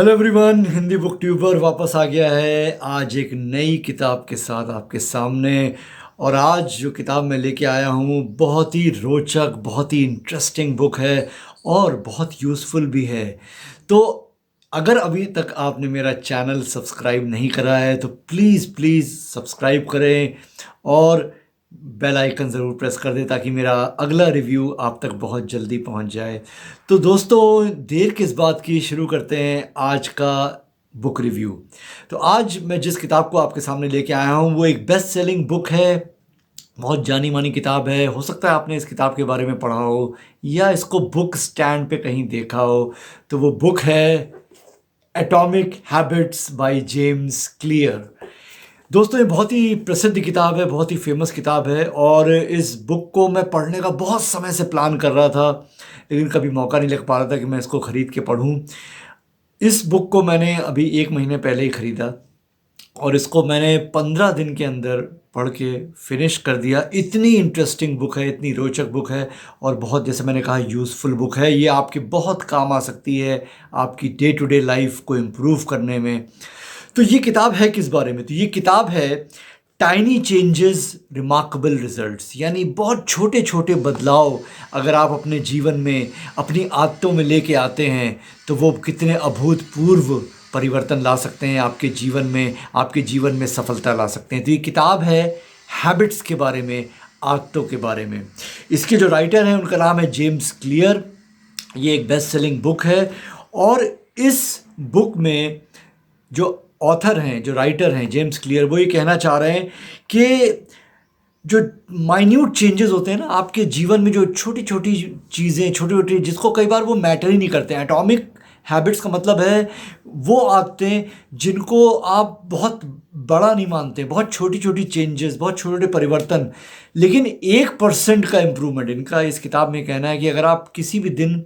Hello everyone, Hindi book tuber वापस आ गया है आज एक नई किताब के साथ आपके सामने। और आज जो किताब मैं लेके आया हूँ बहुत ही रोचक, बहुत ही इंटरेस्टिंग बुक है और बहुत यूज़फुल भी है। तो अगर अभी तक आपने मेरा चैनल सब्सक्राइब नहीं करा है तो प्लीज़ प्लीज़ सब्सक्राइब करें और बेल आइकन ज़रूर प्रेस कर दें ताकि मेरा अगला रिव्यू आप तक बहुत जल्दी पहुंच जाए। तो दोस्तों, देर किस बात की, शुरू करते हैं आज का बुक रिव्यू। तो आज मैं जिस किताब को आपके सामने लेके आया हूँ वो एक बेस्ट सेलिंग बुक है, बहुत जानी मानी किताब है। हो सकता है आपने इस किताब के बारे में पढ़ा हो या इसको बुक स्टैंड पे कहीं देखा हो। तो वो बुक है atomic habits by James clear. दोस्तों, ये बहुत ही प्रसिद्ध किताब है, बहुत ही फेमस किताब है और इस बुक को मैं पढ़ने का बहुत समय से प्लान कर रहा था, लेकिन कभी मौका नहीं लग पा रहा था कि मैं इसको ख़रीद के पढूं। इस बुक को मैंने अभी 1 महीने पहले ही ख़रीदा और इसको मैंने 15 दिन के अंदर पढ़ के फिनिश कर दिया। इतनी इंटरेस्टिंग बुक है, इतनी रोचक बुक है और बहुत, जैसे मैंने कहा, यूज़फुल बुक है। ये आपके बहुत काम आ सकती है आपकी डे टू डे लाइफ को इम्प्रूव करने में। तो ये किताब है किस बारे में? तो ये किताब है टाइनी चेंजेस रिमार्केबल रिजल्ट्स, यानी बहुत छोटे छोटे बदलाव अगर आप अपने जीवन में, अपनी आदतों में लेके आते हैं तो वो कितने अभूतपूर्व परिवर्तन ला सकते हैं आपके जीवन में, आपके जीवन में सफलता ला सकते हैं। तो ये किताब है हैबिट्स के बारे में, आदतों के बारे में। इसके जो राइटर हैं उनका नाम है जेम्स क्लियर। ये एक बेस्ट सेलिंग बुक है और इस बुक में जो ऑथर हैं, जो राइटर हैं जेम्स क्लियर, वो ये कहना चाह रहे हैं कि जो माइन्यूट चेंजेस होते हैं ना आपके जीवन में, जो छोटी छोटी चीज़ें, छोटी छोटी, जिसको कई बार वो मैटर ही नहीं करते हैं। एटॉमिक हैबिट्स का मतलब है वो आदतें जिनको आप बहुत बड़ा नहीं मानते, बहुत छोटी छोटी चेंजेस, बहुत छोटे छोटे परिवर्तन, लेकिन 1% का इम्प्रूवमेंट। इनका इस किताब में कहना है कि अगर आप किसी भी दिन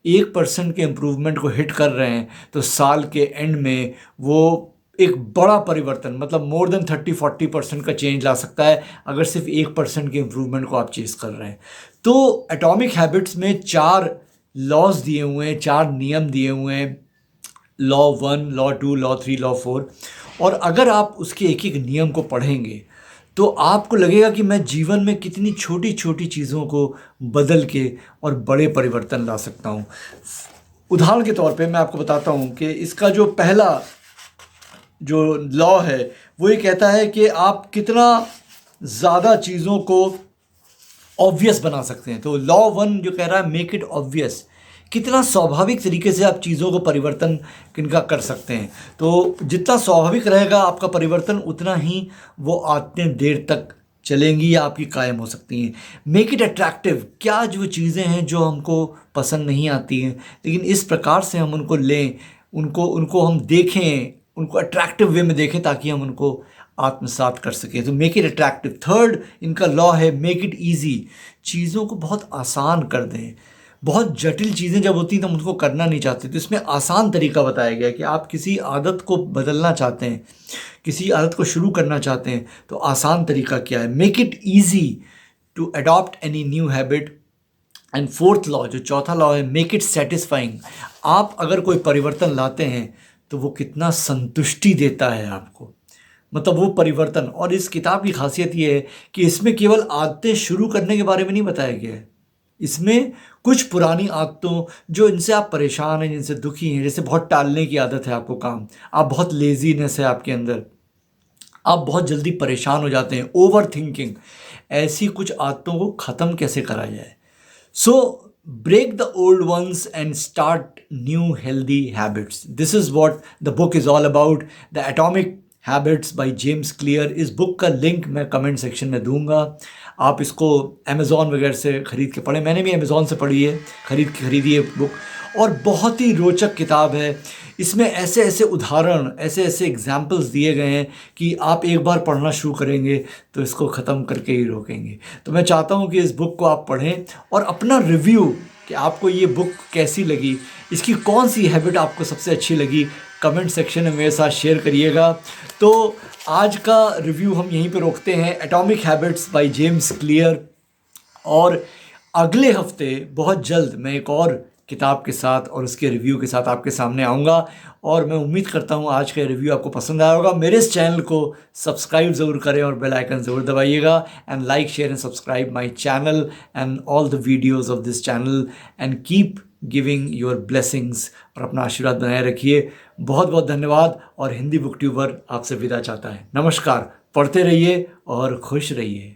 1% के इम्प्रूवमेंट को हिट कर रहे हैं तो साल के एंड में वो एक बड़ा परिवर्तन, मतलब मोर देन 30-40% का चेंज ला सकता है अगर सिर्फ 1% के इम्प्रूवमेंट को आप चेस कर रहे हैं। तो एटॉमिक हैबिट्स में 4 लॉज दिए हुए हैं, 4 नियम दिए हुए हैं, लॉ 1, लॉ 2, लॉ 3, लॉ 4। और अगर आप उसके एक एक नियम को पढ़ेंगे तो आपको लगेगा कि मैं जीवन में कितनी छोटी छोटी चीज़ों को बदल के और बड़े परिवर्तन ला सकता हूँ। उदाहरण के तौर पे मैं आपको बताता हूँ कि इसका जो पहला जो लॉ है वो ये कहता है कि आप कितना ज़्यादा चीज़ों को ऑब्वियस बना सकते हैं। तो लॉ 1 जो कह रहा है मेक इट ऑब्वियस, कितना स्वाभाविक तरीके से आप चीज़ों को परिवर्तन किनका कर सकते हैं। तो जितना स्वाभाविक रहेगा आपका परिवर्तन, उतना ही वो आदतें देर तक चलेंगी या आपकी कायम हो सकती हैं। मेक इट अट्रैक्टिव, क्या जो चीज़ें हैं जो हमको पसंद नहीं आती हैं लेकिन इस प्रकार से हम उनको लें, उनको उनको हम देखें, उनको अट्रैक्टिव वे में देखें ताकि हम उनको आत्मसात कर सकें। तो मेक इट अट्रैक्टिव। थर्ड इनका लॉ है मेक इट ईजी, चीज़ों को बहुत आसान कर दें। बहुत जटिल चीज़ें जब होती हैं तो हम उनको करना नहीं चाहते, तो इसमें आसान तरीका बताया गया है कि आप किसी आदत को बदलना चाहते हैं, किसी आदत को शुरू करना चाहते हैं तो आसान तरीका क्या है? Make it easy to adopt any new habit. And fourth law, जो चौथा लॉ है, मेक इट सेटिस्फाइंग। आप अगर कोई परिवर्तन लाते हैं तो वो कितना संतुष्टि देता है आपको, मतलब वो परिवर्तन। और इस किताब की खासियत ये है कि इसमें केवल आदतें शुरू करने के बारे में नहीं बताया गया है, इसमें कुछ पुरानी आदतों जो इनसे आप परेशान हैं, जिनसे दुखी हैं, जैसे बहुत टालने की आदत है आपको काम, आप बहुत लेजीनेस है आपके अंदर, आप बहुत जल्दी परेशान हो जाते हैं, ओवर थिंकिंग, ऐसी कुछ आदतों को ख़त्म कैसे करा जाए। सो break the old ones and start new healthy habits. This is what the book is all about, the Atomic Habits by James Clear। इस बुक का लिंक मैं कमेंट सेक्शन में दूंगा। आप इसको अमेज़ॉन वगैरह से ख़रीद के पढ़ें, मैंने भी अमेज़ॉन से पढ़ी है, खरीदी है बुक, और बहुत ही रोचक किताब है। इसमें ऐसे ऐसे उदाहरण, ऐसे ऐसे एग्जाम्पल्स दिए गए हैं कि आप एक बार पढ़ना शुरू करेंगे तो इसको ख़त्म करके ही रोकेंगे। तो मैं चाहता हूँ कि इस बुक को आप पढ़ें और अपना रिव्यू कि आपको ये बुक कैसी लगी, इसकी कौन सी हैबिट आपको सबसे अच्छी लगी, कमेंट सेक्शन में मेरे साथ शेयर करिएगा। तो आज का रिव्यू हम यहीं पे रोकते हैं, atomic habits by James clear. और अगले हफ्ते बहुत जल्द मैं एक और किताब के साथ और उसके रिव्यू के साथ आपके सामने आऊँगा। और मैं उम्मीद करता हूँ आज का रिव्यू आपको पसंद आया होगा। मेरे इस चैनल को सब्सक्राइब ज़रूर करें और बेल आइकन ज़रूर दबाइएगा। And like, share and subscribe my channel and all the videos of this channel and keep giving your blessings, और अपना आशीर्वाद बनाए रखिए। बहुत बहुत धन्यवाद। और हिंदी बुक ट्यूबर आपसे विदा चाहता है। नमस्कार। पढ़ते रहिए और खुश रहिए।